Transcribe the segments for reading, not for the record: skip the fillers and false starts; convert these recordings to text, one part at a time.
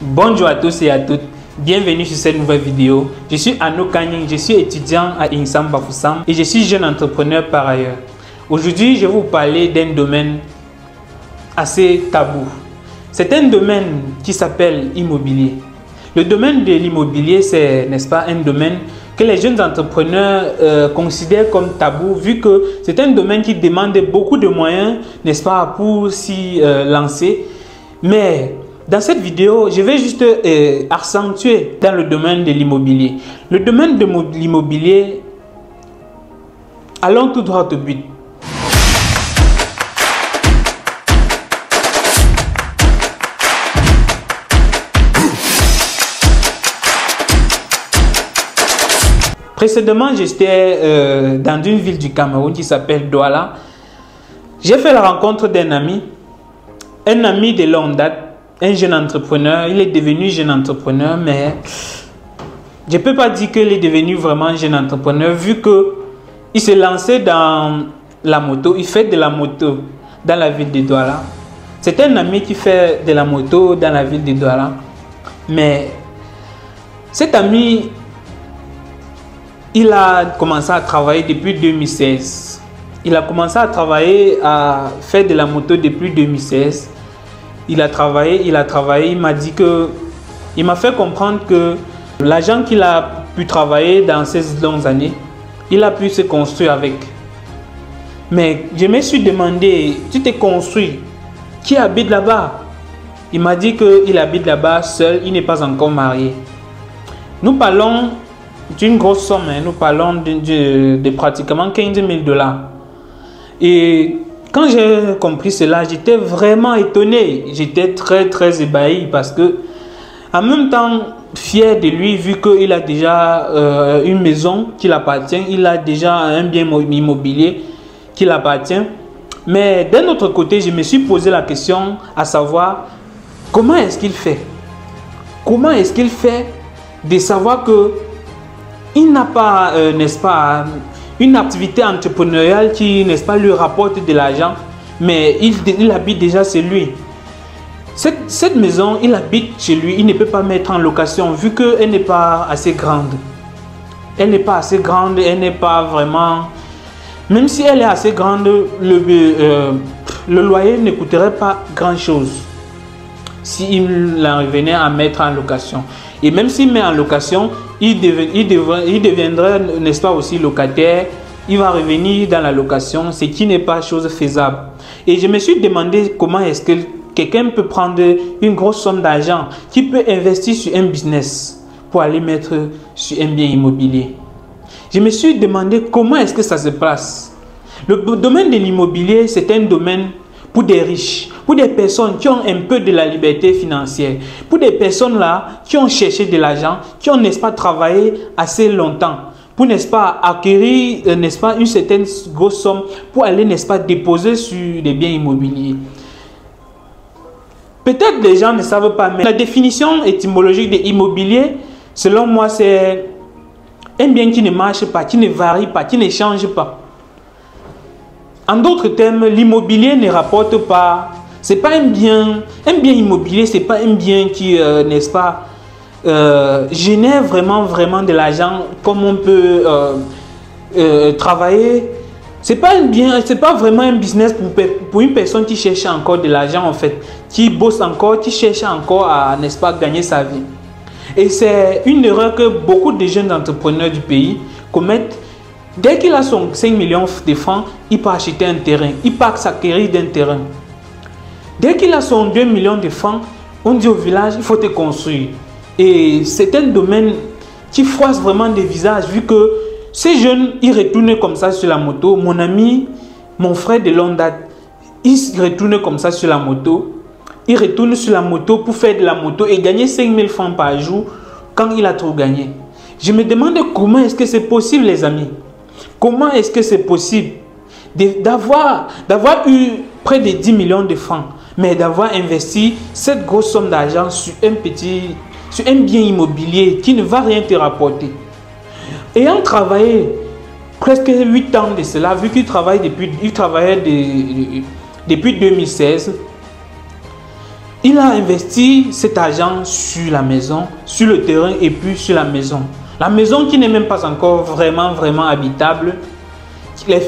Bonjour à tous et à toutes, bienvenue sur cette nouvelle vidéo. Je suis Arnaud Kanying, je suis étudiant à INSAM Bafoussam et je suis jeune entrepreneur par ailleurs. Aujourd'hui, je vais vous parler d'un domaine assez tabou. C'est un domaine qui s'appelle immobilier. Le domaine de l'immobilier, c'est, n'est-ce pas, un domaine que les jeunes entrepreneurs considèrent comme tabou, vu que c'est un domaine qui demande beaucoup de moyens, n'est-ce pas, pour s'y lancer. Mais dans cette vidéo, je vais juste accentuer dans le domaine de l'immobilier. Le domaine de l'immobilier, allons tout droit au but. Précédemment, j'étais dans une ville du Cameroun qui s'appelle Douala. J'ai fait la rencontre d'un ami, de longue date, un jeune entrepreneur. Il est devenu jeune entrepreneur, mais je ne peux pas dire qu'il est devenu vraiment jeune entrepreneur vu qu'il s'est lancé dans la moto. Il fait de la moto dans la ville de Douala. C'est un ami qui fait de la moto dans la ville de Douala. Mais cet ami, il a commencé à travailler depuis 2016. Il a commencé à travailler, à faire de la moto depuis 2016. Il a travaillé, il m'a dit que, il m'a fait comprendre que l'argent qu'il a pu travailler dans ces longues années, il a pu se construire avec. Mais je me suis demandé, tu t'es construit, qui habite là-bas? Il m'a dit qu'il habite là-bas seul, il n'est pas encore marié. Nous parlons d'une grosse somme, nous parlons de pratiquement 15 000 $. Et quand j'ai compris cela, j'étais vraiment étonné. J'étais très ébahi parce que, en même temps, fier de lui, vu qu'il a déjà une maison qui l'appartient, il a déjà un bien immobilier qui l'appartient. Mais d'un autre côté, je me suis posé la question à savoir comment est-ce qu'il fait? Comment est-ce qu'il fait de savoir que il n'a pas, n'est-ce pas, une activité entrepreneuriale qui, n'est-ce pas, lui rapporte de l'argent, mais il habite déjà chez lui. Cette maison, il habite chez lui, il ne peut pas mettre en location vu qu'elle n'est pas assez grande. Elle n'est pas assez grande, elle n'est pas vraiment... Même si elle est assez grande, le loyer ne coûterait pas grand-chose s'il en revenait à mettre en location. Et même s'il met en location, il deviendrait, n'est-ce pas, aussi locataire. Il va revenir dans la location, ce qui n'est pas chose faisable. Et je me suis demandé comment est-ce que quelqu'un peut prendre une grosse somme d'argent qui peut investir sur un business pour aller mettre sur un bien immobilier. Je me suis demandé comment est-ce que ça se passe. Le domaine de l'immobilier, c'est un domaine pour des riches, pour des personnes qui ont un peu de la liberté financière, pour des personnes là qui ont cherché de l'argent, qui ont, n'est-ce pas, travaillé assez longtemps, pour, n'est-ce pas, acquérir, n'est-ce pas, une certaine grosse somme pour aller, n'est-ce pas, déposer sur des biens immobiliers. Peut-être les gens ne savent pas, mais la définition étymologique de immobilier, selon moi, c'est un bien qui ne marche pas, qui ne varie pas, qui ne change pas. En d'autres termes, l'immobilier ne rapporte pas, c'est pas un bien immobilier, c'est pas un bien qui, n'est-ce pas, génère vraiment de l'argent comme on peut travailler. C'est pas un bien, c'est pas vraiment un business pour une personne qui cherche encore de l'argent en fait, qui bosse encore, qui cherche encore à, n'est-ce pas, gagner sa vie. Et c'est une erreur que beaucoup de jeunes entrepreneurs du pays commettent. Dès qu'il a son 5 millions de francs, il peut acheter un terrain, il peut s'acquérir d'un terrain. Dès qu'il a son 2 millions de francs, on dit au village, il faut te construire. Et c'est un domaine qui froisse vraiment des visages, vu que ces jeunes, ils retournent comme ça sur la moto. Mon ami, mon frère de longue date, il retourne comme ça sur la moto. Il retourne sur la moto pour faire de la moto et gagner 5 000 francs par jour quand il a trop gagné. Je me demande comment est-ce que c'est possible, les amis. Comment est-ce que c'est possible d'avoir eu près de 10 millions de francs, mais d'avoir investi cette grosse somme d'argent sur un bien immobilier qui ne va rien te rapporter? Ayant travaillé presque 8 ans de cela, vu qu'il travaillait depuis 2016, Il a investi cet argent sur la maison, sur le terrain et puis sur la maison. La maison qui n'est même pas encore vraiment habitable.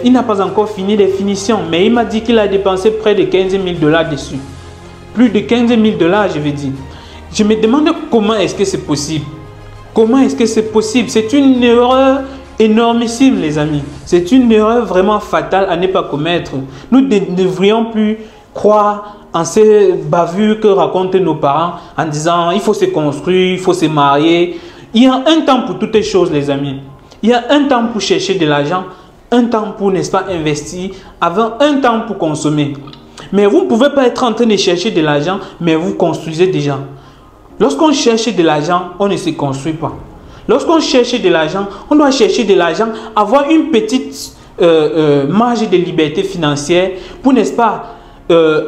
Il n'a pas encore fini les finitions, mais il m'a dit qu'il a dépensé près de 15 000 $ dessus. Plus de 15 000 $, je vais dire. Je me demande comment est-ce que c'est possible. Comment est-ce que c'est possible? C'est une erreur énormissime, les amis. C'est une erreur vraiment fatale à ne pas commettre. Nous ne devrions plus croire en ces bavures que racontent nos parents en disant il faut se construire, il faut se marier. Il y a un temps pour toutes les choses, les amis. Il y a un temps pour chercher de l'argent, un temps pour, n'est-ce pas, investir, avant un temps pour consommer. Mais vous ne pouvez pas être en train de chercher de l'argent, mais vous construisez déjà. Lorsqu'on cherche de l'argent, on ne se construit pas. Lorsqu'on cherche de l'argent, on doit chercher de l'argent, avoir une petite marge de liberté financière pour, n'est-ce pas,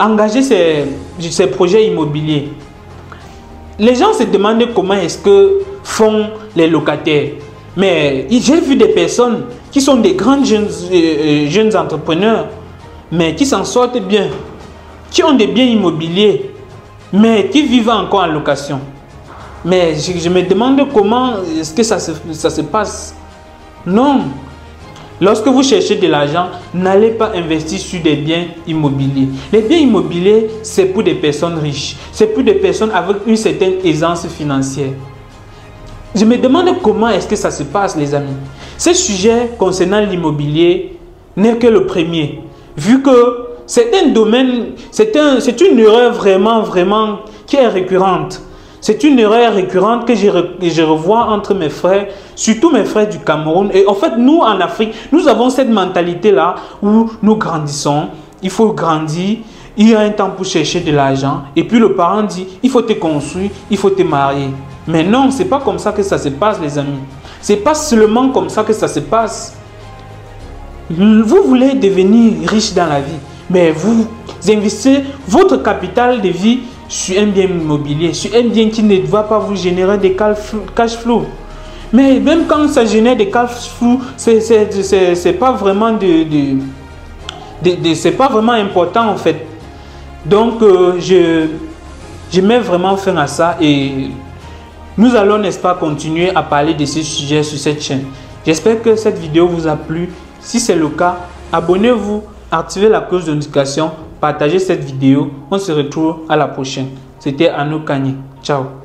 engager ces projets immobiliers. Les gens se demandent comment est-ce que font les locataires. Mais j'ai vu des personnes qui sont des grands jeunes entrepreneurs, mais qui s'en sortent bien, qui ont des biens immobiliers, mais qui vivent encore en location. Mais je me demande comment est-ce que ça se passe. Non. Lorsque vous cherchez de l'argent, n'allez pas investir sur des biens immobiliers. Les biens immobiliers, c'est pour des personnes riches. C'est pour des personnes avec une certaine aisance financière. Je me demande comment est-ce que ça se passe, les amis. Ce sujet concernant l'immobilier n'est que le premier. Vu que c'est un domaine, c'est une erreur vraiment qui est récurrente. C'est une erreur récurrente que je revois entre mes frères, surtout mes frères du Cameroun. Et en fait, nous en Afrique, nous avons cette mentalité-là où nous grandissons. Il faut grandir, il y a un temps pour chercher de l'argent. Et puis le parent dit, il faut te construire, il faut te marier. Mais non, ce n'est pas comme ça que ça se passe, les amis. Ce n'est pas seulement comme ça que ça se passe. Vous voulez devenir riche dans la vie, mais vous investissez votre capital de vie sur un bien immobilier, sur un bien qui ne va pas vous générer des cash flow. Mais même quand ça génère des cash flow, c'est pas vraiment c'est pas vraiment important en fait. Donc je mets vraiment fin à ça et nous allons, n'est-ce pas, continuer à parler de ce sujet sur cette chaîne. J'espère que cette vidéo vous a plu. Si c'est le cas, abonnez-vous, activez la cloche de notification, partagez cette vidéo. On se retrouve à la prochaine. C'était Arnaud Kanye. Ciao.